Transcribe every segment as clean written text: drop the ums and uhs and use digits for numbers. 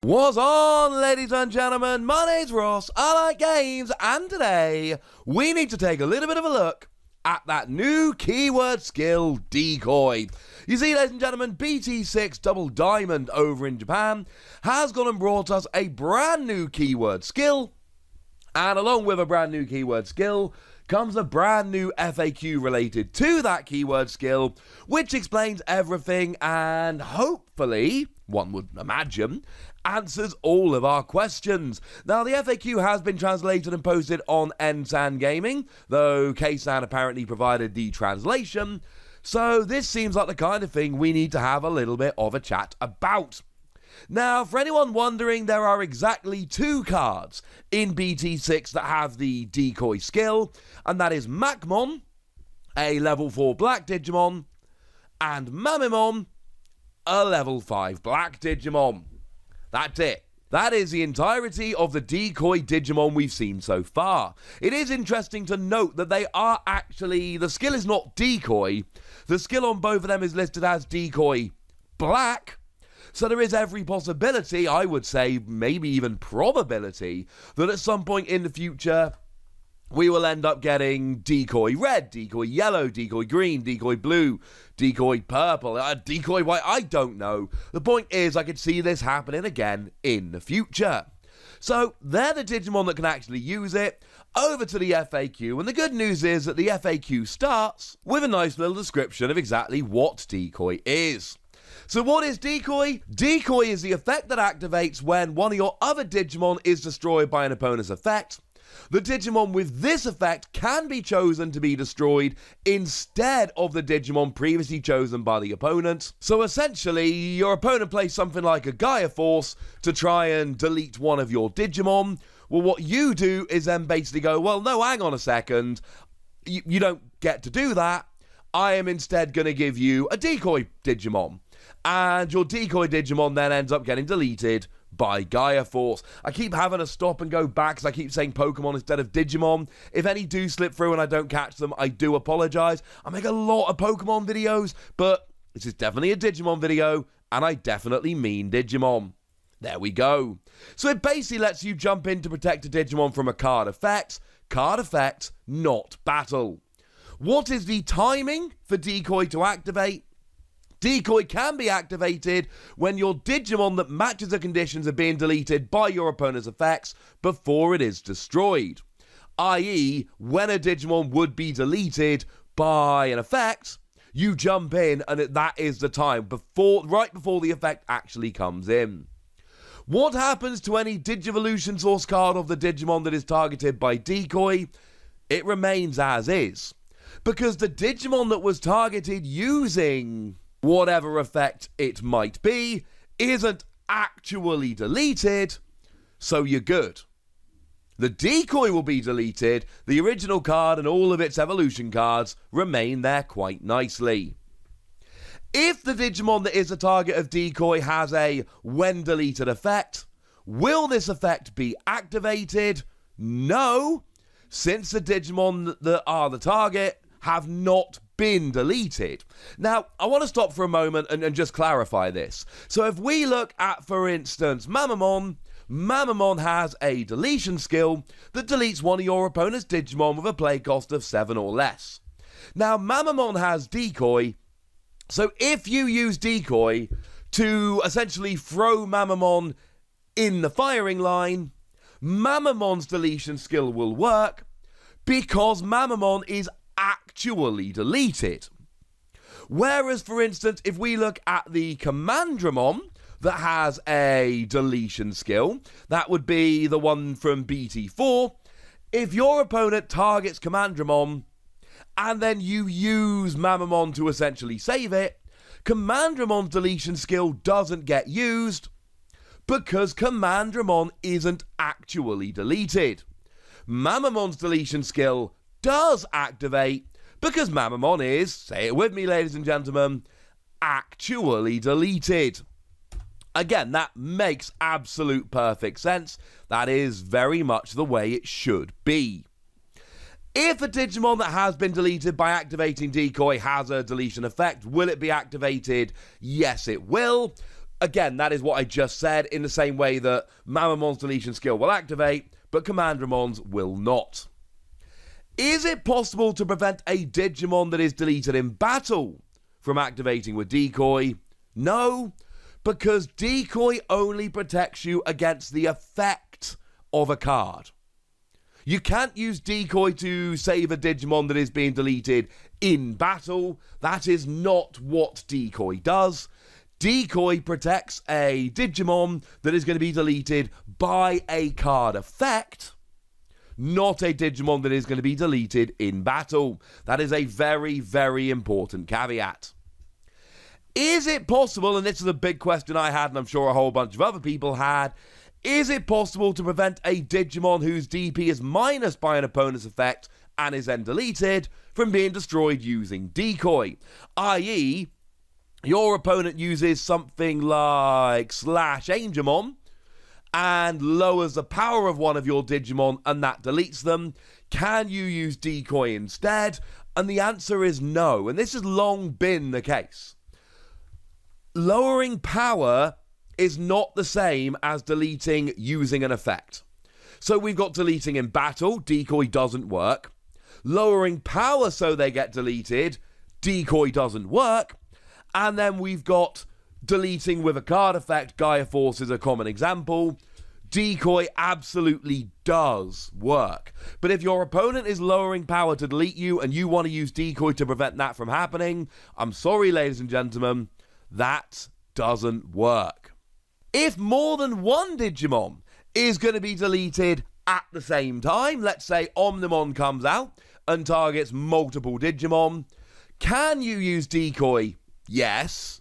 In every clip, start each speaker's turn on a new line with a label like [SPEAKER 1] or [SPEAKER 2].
[SPEAKER 1] What's on, ladies and gentlemen? My name's Ross, I like games, and today we need to take a little bit of a look at that new keyword skill, Decoy. You see, ladies and gentlemen, BT6 Double Diamond over in Japan has gone and brought us a brand new keyword skill, and along with a brand new keyword skill comes a brand new FAQ related to that keyword skill, which explains everything and hopefully, one would imagine, answers all of our questions. Now, the FAQ has been translated and posted on NSAN Gaming, though K-San apparently provided the translation, so this seems like the kind of thing we need to have a little bit of a chat about. Now, for anyone wondering, there are exactly two cards in BT6 that have the Decoy skill, and that is Macmon, a level 4 black Digimon, and Mamimon, a level 5 black Digimon. That's it. That is the entirety of the Decoy Digimon we've seen so far. It is interesting to note that they are actually, the skill is not Decoy. The skill on both of them is listed as Decoy Black. So there is every possibility, I would say, maybe even probability, that at some point in the future, we will end up getting Decoy Red, Decoy Yellow, Decoy Green, Decoy Blue, Decoy Purple, Decoy White, I don't know. The point is, I could see this happening again in the future. So, they're the Digimon that can actually use it. Over to the FAQ, and the good news is that the FAQ starts with a nice little description of exactly what Decoy is. So what is Decoy? Decoy is the effect that activates when one of your other Digimon is destroyed by an opponent's effect. The Digimon with this effect can be chosen to be destroyed instead of the Digimon previously chosen by the opponent. So essentially, your opponent plays something like a Gaia Force to try and delete one of your Digimon. Well, what you do is then basically go, well, no, hang on a second. You don't get to do that. I am instead going to give you a Decoy Digimon. And your Decoy Digimon then ends up getting deleted by Gaia Force. I keep having to stop and go back because I keep saying Pokemon instead of Digimon. If any do slip through and I don't catch them, I do apologise. I make a lot of Pokemon videos, but this is definitely a Digimon video, and I definitely mean Digimon. There we go. So it basically lets you jump in to protect a Digimon from a card effect, not battle. What is the timing for Decoy to activate? Decoy can be activated when your Digimon that matches the conditions are being deleted by your opponent's effects before it is destroyed. I.e., when a Digimon would be deleted by an effect, you jump in and that is the time, right before the effect actually comes in. What happens to any Digivolution source card of the Digimon that is targeted by Decoy? It remains as is. Because the Digimon that was targeted using whatever effect it might be isn't actually deleted, so you're good. The Decoy will be deleted, the original card and all of its evolution cards remain there quite nicely. If the Digimon that is the target of Decoy has a when deleted effect, will this effect be activated? No, since the Digimon that are the target have not been deleted. Now, I want to stop for a moment and just clarify this. So if we look at, for instance, Mamimon has a deletion skill that deletes one of your opponent's Digimon with a play cost of 7 or less. Now, Mamimon has Decoy, so if you use Decoy to essentially throw Mamimon in the firing line, Mamimon's deletion skill will work because Mamimon is actually deleted. Whereas, for instance, if we look at the Commandramon that has a deletion skill, that would be the one from BT4. If your opponent targets Commandramon and then you use Mamimon to essentially save it, Commandramon's deletion skill doesn't get used because Commandramon isn't actually deleted. Mamimon's deletion skill does activate because Mamimon is, say it with me ladies and gentlemen, actually deleted. Again, that makes absolute perfect sense. That is very much the way it should be. If a Digimon that has been deleted by activating Decoy has a deletion effect, will it be activated? Yes, it will. Again, that is what I just said, in the same way that Mamamon's deletion skill will activate, but Commandramon's will not. Is it possible to prevent a Digimon that is deleted in battle from activating with Decoy? No, because Decoy only protects you against the effect of a card. You can't use Decoy to save a Digimon that is being deleted in battle. That is not what Decoy does. Decoy protects a Digimon that is going to be deleted by a card effect, not a Digimon that is going to be deleted in battle. That is a very, very important caveat. Is it possible, and this is a big question I had and I'm sure a whole bunch of other people had, is it possible to prevent a Digimon whose DP is minused by an opponent's effect and is then deleted from being destroyed using Decoy? I.e., your opponent uses something like Slash Angemon and lowers the power of one of your Digimon and that deletes them. Can you use Decoy instead? And the answer is no, and this has long been the case. Lowering power is not the same as deleting using an effect. So we've got deleting in battle, Decoy doesn't work. Lowering power so they get deleted, Decoy doesn't work. And then we've got deleting with a card effect, Gaia Force is a common example. Decoy absolutely does work. But if your opponent is lowering power to delete you and you want to use Decoy to prevent that from happening, I'm sorry, ladies and gentlemen, that doesn't work. If more than one Digimon is going to be deleted at the same time, let's say Omnimon comes out and targets multiple Digimon, can you use Decoy? Yes.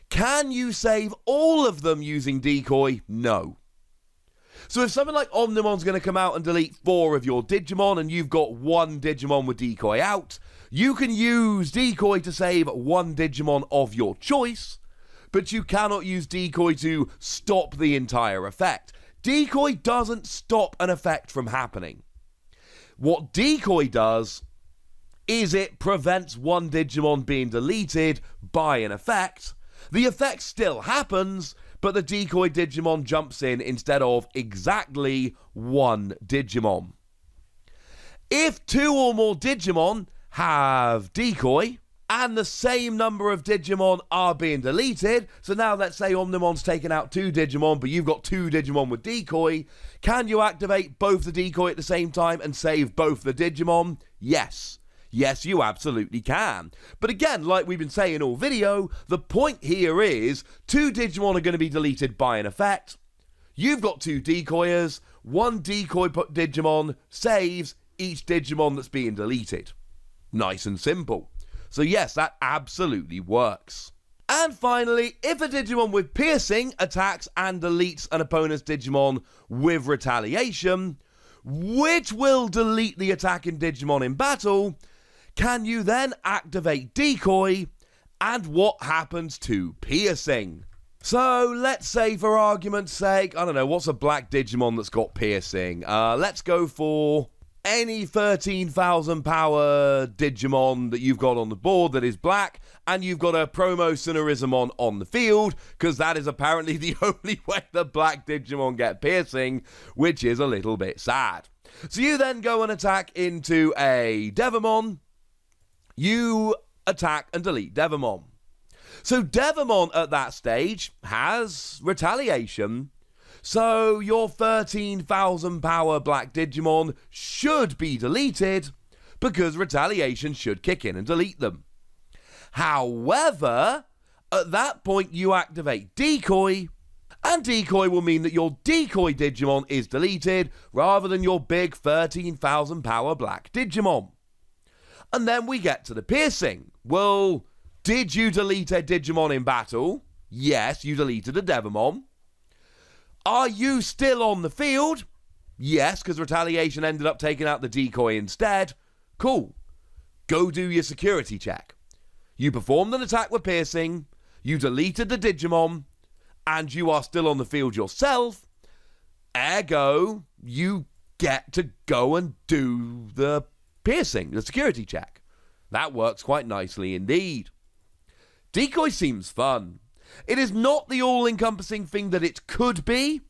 [SPEAKER 1] Can you save all of them using Decoy? No. So if something like Omnimon's going to come out and delete 4 of your Digimon and you've got 1 Digimon with Decoy out, you can use Decoy to save 1 Digimon of your choice, but you cannot use Decoy to stop the entire effect. Decoy doesn't stop an effect from happening. What Decoy does is it prevents 1 Digimon being deleted by an effect. The effect still happens, but the Decoy Digimon jumps in instead of exactly 1 Digimon. If 2 or more Digimon have Decoy, and the same number of Digimon are being deleted, so now let's say Omnimon's taken out 2 Digimon, but you've got 2 Digimon with Decoy, can you activate both the Decoy at the same time and save both the Digimon? Yes. Yes, you absolutely can. But again, like we've been saying all video, the point here is 2 Digimon are going to be deleted by an effect. You've got 2 Decoyers. 1 Decoy Digimon saves each Digimon that's being deleted. Nice and simple. So yes, that absolutely works. And finally, if a Digimon with Piercing attacks and deletes an opponent's Digimon with Retaliation, which will delete the attacking Digimon in battle, can you then activate Decoy, and what happens to Piercing? So let's say, for argument's sake, I don't know, what's a black Digimon that's got Piercing? Let's go for any 13,000 power Digimon that you've got on the board that is black, and you've got a promo Sonorizamon on the field, because that is apparently the only way the black Digimon get Piercing, which is a little bit sad. So you then go and attack into a Devamon. You attack and delete Devamon. So Devamon at that stage has Retaliation. So your 13,000 power black Digimon should be deleted because Retaliation should kick in and delete them. However, at that point you activate Decoy, and Decoy will mean that your Decoy Digimon is deleted rather than your big 13,000 power black Digimon. And then we get to the Piercing. Well, did you delete a Digimon in battle? Yes, you deleted a Devamon. Are you still on the field? Yes, because Retaliation ended up taking out the Decoy instead. Cool. Go do your security check. You performed an attack with Piercing, you deleted the Digimon, and you are still on the field yourself. Ergo, you get to go and do the Piercing, the security check. That works quite nicely indeed. Decoy seems fun. It is not the all-encompassing thing that it could be.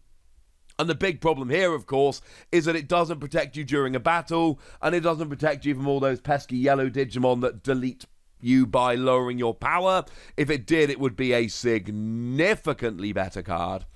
[SPEAKER 1] And the big problem here, of course, is that it doesn't protect you during a battle, and it doesn't protect you from all those pesky yellow Digimon that delete you by lowering your power. If it did, it would be a significantly better card.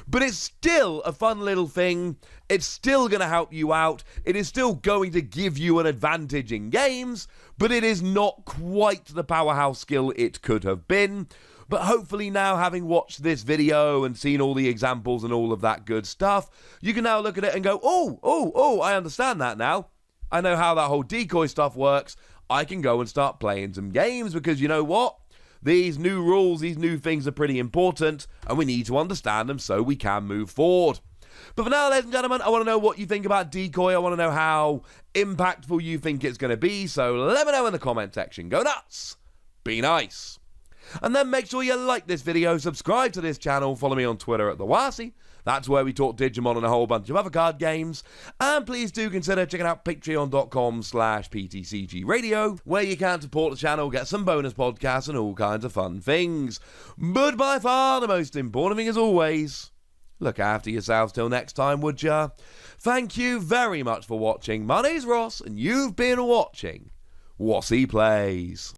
[SPEAKER 1] But it's still a fun little thing. It's still going to help you out. It is still going to give you an advantage in games, but it is not quite the powerhouse skill it could have been. But hopefully now, having watched this video and seen all the examples and all of that good stuff, you can now look at it and go, oh, I understand that now. I know how that whole decoy stuff works. I can go and start playing some games, because you know what? These new rules, these new things are pretty important, and we need to understand them so we can move forward. But for now, ladies and gentlemen, I want to know what you think about Decoy. I want to know how impactful you think it's going to be, so let me know in the comment section. Go nuts! Be nice! And then make sure you like this video, subscribe to this channel, follow me on Twitter at TheWasi. That's where we talk Digimon and a whole bunch of other card games. And please do consider checking out patreon.com/PTCG Radio, where you can support the channel, get some bonus podcasts and all kinds of fun things. But by far the most important thing, as always, look after yourselves till next time, would ya? Thank you very much for watching. My name's Ross, and you've been watching Wasi Plays.